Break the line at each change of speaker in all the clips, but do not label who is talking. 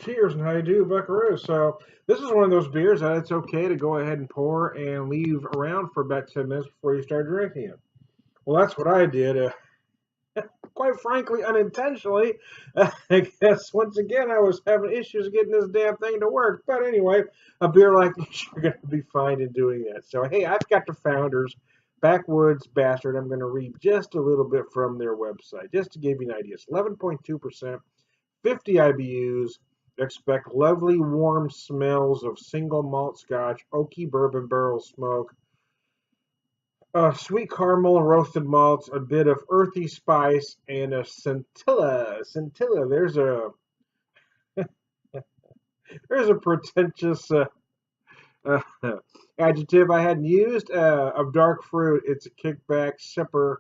Cheers and how you do, Buckaroo. So this is one of those beers that it's okay to go ahead and pour and leave around for about 10 minutes before you start drinking it. Well, that's what I did. Quite frankly, unintentionally. I guess once again I was having issues getting this damn thing to work. But anyway, a beer like this, you're going to be fine in doing that. So hey, I've got the founders, Backwoods Bastard. I'm going to read just a little bit from their website, just to give you an idea. It's 11.2%. 50 IBUs. Expect lovely warm smells of single malt scotch, oaky bourbon barrel smoke, sweet caramel and roasted malts, a bit of earthy spice, and a scintilla. Scintilla. There's a pretentious uh, adjective I hadn't used of dark fruit. It's a kickback sipper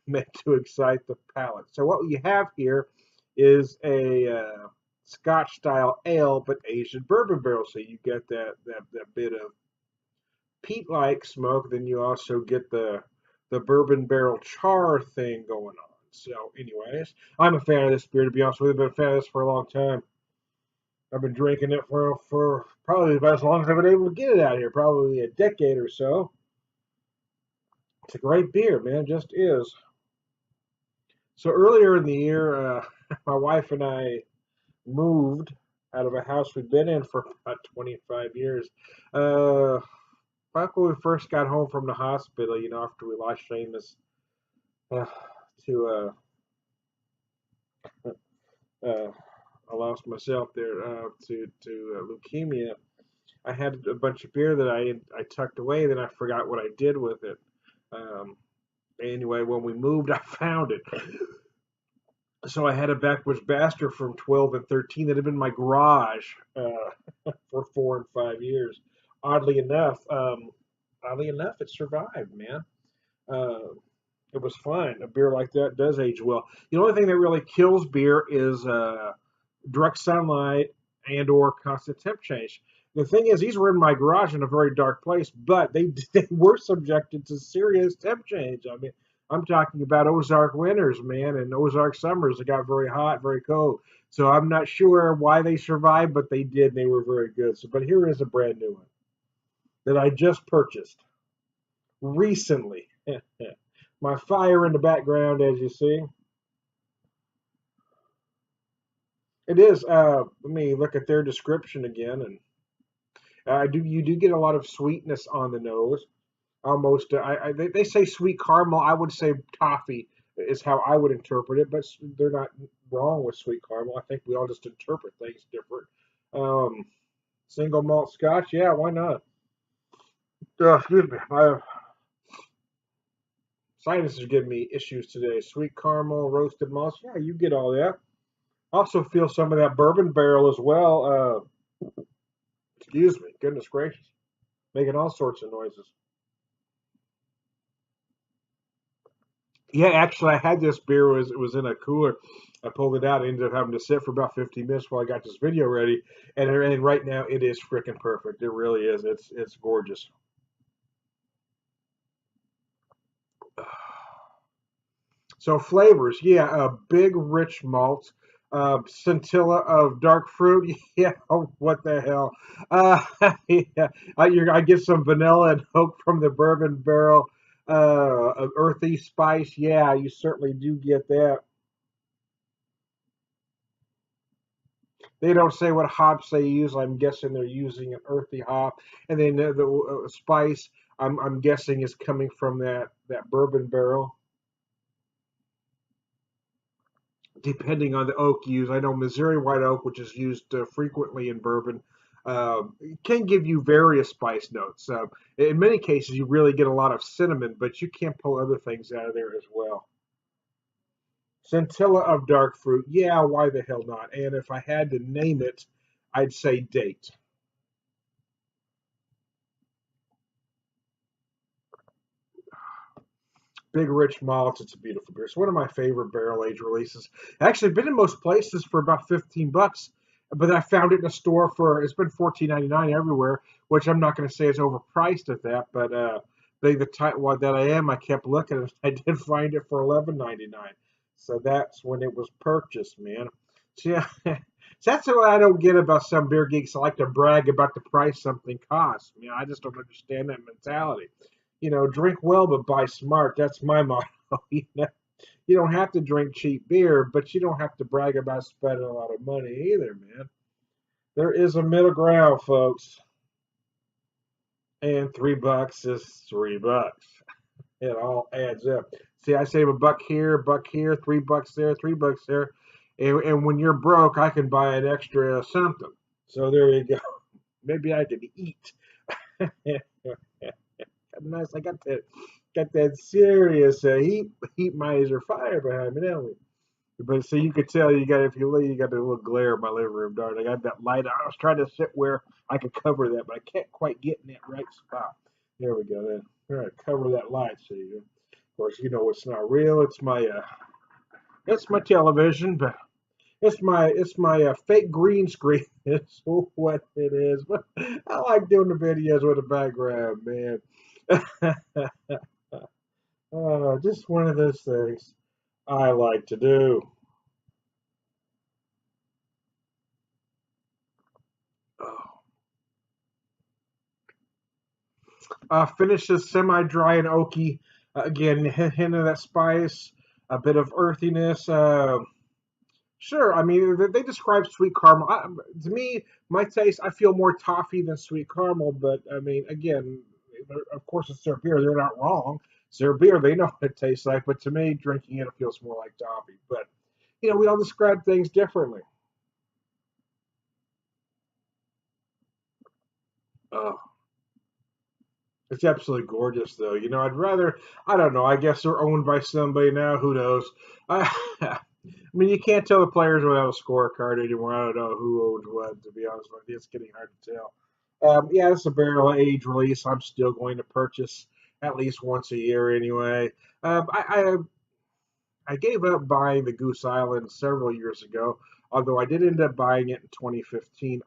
meant to excite the palate. So what we have here is a Scotch style ale, but Asian bourbon barrel. So you get that bit of peat like smoke. Then you also get the bourbon barrel char thing going on. So, anyways, I'm a fan of this beer. To be honest with you, I've been a fan of this for a long time. I've been drinking it for probably about as long as I've been able to get it out here, probably a decade or so. It's a great beer, man. It just is. So earlier in the year, my wife and I moved out of a house we'd been in for about 25 years. Uh, Back when we first got home from the hospital, after we lost Seamus uh, to, uh, I lost myself there to leukemia. I had a bunch of beer that I tucked away, then I forgot what I did with it. Um, anyway, when we moved, I found it. So I had a Backwoods Bastard from 12 and 13 that had been in my garage for 4 and 5 years. Oddly enough, it survived, man. Uh, it was fine. A beer like that does age well. The only thing that really kills beer is direct sunlight and/or constant temp change. The thing is, these were in my garage in a very dark place, but they were subjected to serious temp change. I mean, I'm talking about Ozark winters, man, and Ozark summers. It got very hot, very cold. So I'm not sure why they survived, but they did. And they were very good. So, but here is a brand new one that I just purchased recently. My fire in the background, as you see. It is. Let me look at their description again, and you do get a lot of sweetness on the nose. Almost, they say sweet caramel. I would say toffee is how I would interpret it, but they're not wrong with sweet caramel. I think we all just interpret things different. Um, Single malt Scotch, yeah, why not? Excuse me, my sinus is giving me issues today. Sweet caramel, roasted malts, yeah, you get all that. Also feel some of that bourbon barrel as well. Excuse me, goodness gracious, making all sorts of noises. Yeah, actually, I had this beer. It was in a cooler. I pulled it out. I ended up having to sit for about 15 minutes while I got this video ready. And right now, it is freaking perfect. It really is. It's gorgeous. So flavors, yeah, a big rich malt, scintilla of dark fruit. Yeah, oh, what the hell? Uh, yeah, I get some vanilla and oak from the bourbon barrel. Earthy spice. Yeah, you certainly do get that. They don't say what hops they use. I'm guessing they're using an earthy hop, and then the spice I'm guessing is coming from that bourbon barrel. Depending on the oak used, I know Missouri white oak, which is used frequently in bourbon, can give you various spice notes. In many cases, you really get a lot of cinnamon, but you can pull other things out of there as well. Scintilla of dark fruit, yeah, why the hell not? And if I had to name it, I'd say date. Big rich malts. It's a beautiful beer. It's one of my favorite barrel age releases. Actually, been in most places for about 15 bucks, but I found it in a store for it's been 14.99 everywhere, which I'm not going to say is overpriced at that, but the type one that I am, I kept looking and I did find it for 11.99. So that's when it was purchased, man. So yeah, So that's what I don't get about some beer geeks. I like to brag about the price something costs. I mean, I just don't understand that mentality. Drink well but buy smart. That's my motto. You don't have to drink cheap beer, but you don't have to brag about spending a lot of money either, man. There is a middle ground, folks, and $3 is $3. It all adds up. See, I save a buck here, $3 there, $3 there, and when you're broke, I can buy an extra something. So there you go. Maybe I can eat. Nice. I got that serious heat miser fire behind me, don't we? But so you could tell you got a little glare in my living room, darn. I got that light. I was trying to sit where I could cover that, but I can't quite get in that right spot. There we go. Then all right, cover that light. So of course, it's not real. It's my television, but it's my fake green screen. It's what it is. But I like doing the videos with the background, man. Just one of those things I like to do. Finishes semi-dry and oaky. Again, hint of that spice, a bit of earthiness. Sure, I mean they describe sweet caramel. To me, my taste, I feel more toffee than sweet caramel. But I mean, again, of course it's their beer. They're not wrong. It's their beer. They know what it tastes like. But to me, drinking it, it feels more like toffee. But we all describe things differently. Oh, it's absolutely gorgeous, though. I'd rather, I don't know, I guess they're owned by somebody now. Who knows? I mean, you can't tell the players without a scorecard anymore. I don't know who owns what, to be honest with you. It's getting hard to tell. Yeah, it's a barrel age release. I'm still going to purchase at least once a year anyway. I gave up buying the Goose Island several years ago, although I did end up buying it in 2015,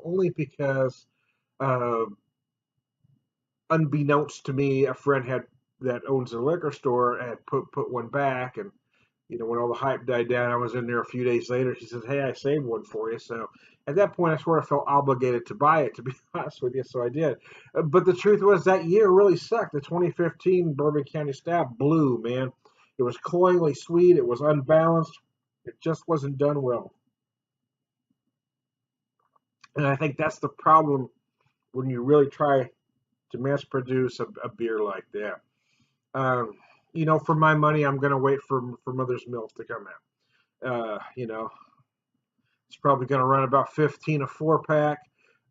only because. Uh, Unbeknownst to me, a friend had that owns a liquor store had put one back, and when all the hype died down, I was in there a few days later. She says, "Hey, I saved one for you." So at that point, I sort of felt obligated to buy it, to be honest with you. So I did. But the truth was that year really sucked. The 2015 Bourbon County Stout blew, man. It was cloyingly sweet. It was unbalanced. It just wasn't done well. And I think that's the problem when you really try to mass produce a beer like that. Um, for my money, I'm going to wait for Mother's Milk to come out. It's probably going to run about 15 a 4 pack,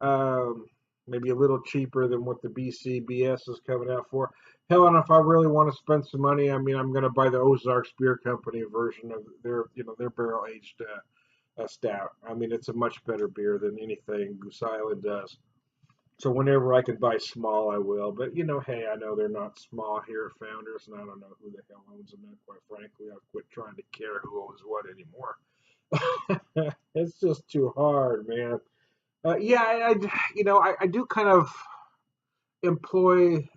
um, maybe a little cheaper than what the BCBS is coming out for. Hell, and if I really want to spend some money, I mean, I'm going to buy the Ozarks Beer Company version of their barrel aged stout. I mean, it's a much better beer than anything Goose Island does. So whenever I can buy small, I will. But hey, I know they're not small here at Founders, and I don't know who the hell owns them. And quite frankly, I've quit trying to care who owns what anymore. It's just too hard, man. Yeah, I do kind of employ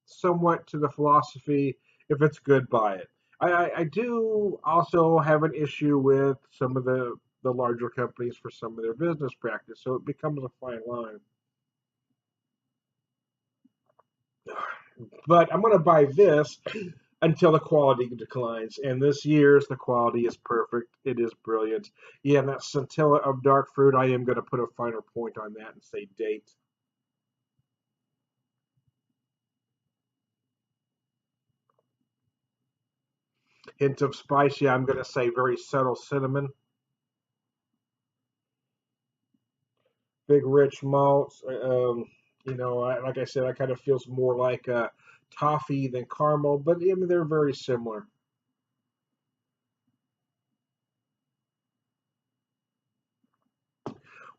somewhat to the philosophy: if it's good, buy it. I do also have an issue with some of the larger companies for some of their business practice, so it becomes a fine line. But I'm going to buy this until the quality declines. And this year's the quality is perfect. It is brilliant. Yeah, and that scintilla of dark fruit, I am going to put a finer point on that and say date. Hint of spice, yeah, I'm going to say very subtle cinnamon. Big rich malts. Like I said, I kind of feels more like toffee than caramel, but I mean, they're very similar.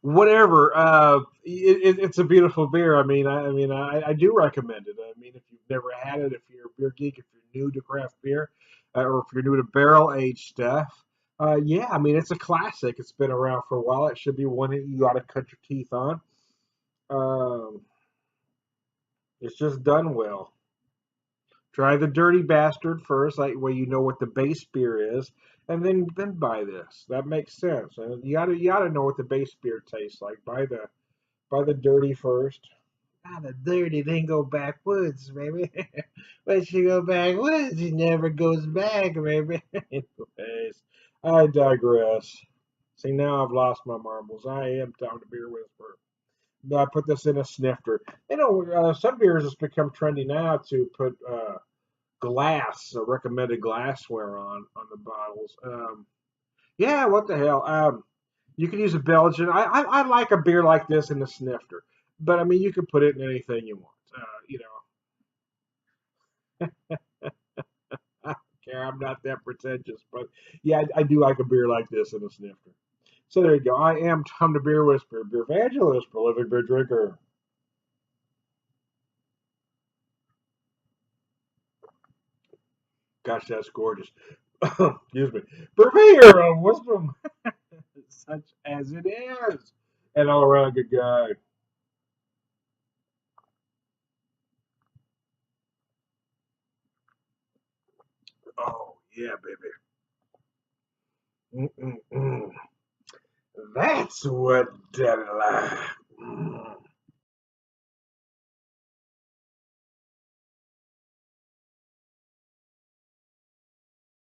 Whatever. It's a beautiful beer. I do recommend it. I mean, if you've never had it, if you're a beer geek, if you're new to craft beer, or if you're new to barrel aged stuff, yeah, I mean, it's a classic. It's been around for a while. It should be one that you ought to cut your teeth on. Um, it's just done well. Try the dirty bastard first, like where you know what the base beer is, and then buy this. That makes sense. And you gotta know what the base beer tastes like. Buy the dirty first. Ah, the dirty, then go backwoods, baby. Once you go backwoods, it never goes back, baby. Anyways, I digress. See, now I've lost my marbles. I am Tom the Beer Whisperer. I put this in a snifter. Some beers has become trendy now to put glass, recommended glassware on the bottles. Yeah, what the hell? You can use a Belgian. I like a beer like this in a snifter, but I mean you can put it in anything you want. I don't care. I'm not that pretentious, but yeah, I do like a beer like this in a snifter. So there you go. I am Tom the Beer Whisperer, beer evangelist, prolific beer drinker. Gosh, that's gorgeous. Excuse me. Purveyor of Wisdom, such as it is. And all around good guy. Oh, yeah, baby. Mm-mm-mm. That's what did it.